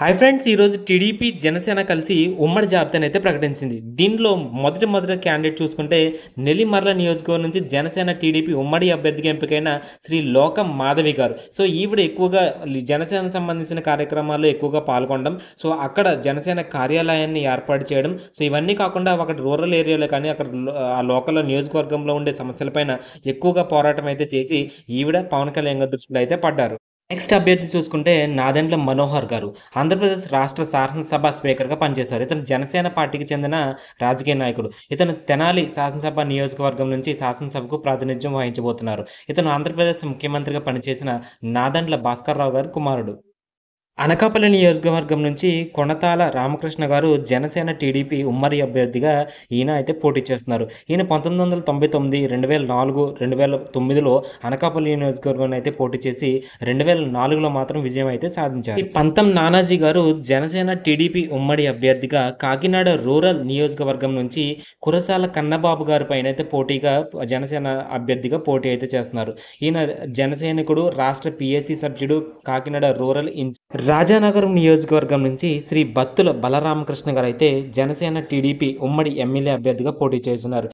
Hi friends! ఈరోజు TDP, Janasena కలిసి ఉమ్మడి జాబితానైతే ప్రకటించింది. దీనిలో మొదటి క్యాండిడేట్ చూసుకుంటే నెల్లిమర్ల నియోజకవర్గం నుంచి జనసేన, టీడీపీ ఉమ్మడి అభ్యర్థిగా ఎంపికైన శ్రీ లోకం మాధవి గారు. సో, ఈవిడ ఎక్కువగా జనసేనకు సంబంధించిన కార్యక్రమాల్లో ఎక్కువగా పాల్గొనడం. సో, అక్కడ జనసేన కార్యాలయాన్ని ఏర్పాటు చేయడం. సో, ఇవన్నీ కాకుండా అక్కడ రూరల్ ఏరియాలో కానీ అక్కడ ఆ లోకల్ నియోజకవర్గంలో ఉండే సమస్యలపైన ఎక్కువగా పోరాటం అయితే చేసి ఈవిడ పవన్ కళ్యాణ్ గారి దృష్టిలో అయితే పడ్డారు. నెక్స్ట్ అభ్యర్థి చూసుకుంటే నాదెండ్ల మనోహర్ గారు. ఆంధ్రప్రదేశ్ రాష్ట్ర శాసనసభ స్పీకర్‌గా పనిచేశారు. ఇతను జనసేన పార్టీకి చెందిన రాజకీయ నాయకుడు. ఇతను తెనాలి శాసనసభ నియోజకవర్గం నుంచి శాసనసభకు ప్రాతినిధ్యం వహించబోతున్నారు. ఇతను ఆంధ్రప్రదేశ్ ముఖ్యమంత్రిగా పనిచేసిన నాదెండ్ల భాస్కర్‌రావు గారి కుమారుడు. అనకాపల్లి నియోజకవర్గం నుంచి కొణతాల రామకృష్ణ గారు జనసేన, టీడీపీ ఉమ్మడి అభ్యర్థిగా ఈయన అయితే పోటీ చేస్తున్నారు. ఈయన 1999, 2004, 2009లో అనకాపల్లి నియోజకవర్గంలో అయితే పోటీ చేసి 2004లో మాత్రం విజయం అయితే సాధించారు. ఈ పంతం నానాజీ గారు జనసేన, టీడీపీ ఉమ్మడి అభ్యర్థిగా కాకినాడ రూరల్ నియోజకవర్గం నుంచి కురసాల కన్నబాబు గారి పైన అయితే పోటీగా జనసేన అభ్యర్థిగా పోటీ అయితే చేస్తున్నారు. ఈయన జనసైనికుడు, రాష్ట్ర పీఏసీ సభ్యుడు, కాకినాడ రూరల్ రాజానగరం నియోజకవర్గం నుంచి శ్రీ బత్తుల బలరామకృష్ణ గారు అయితే జనసేన, టీడీపీ ఉమ్మడి ఎమ్మెల్యే అభ్యర్థిగా పోటీ చేస్తున్నారు.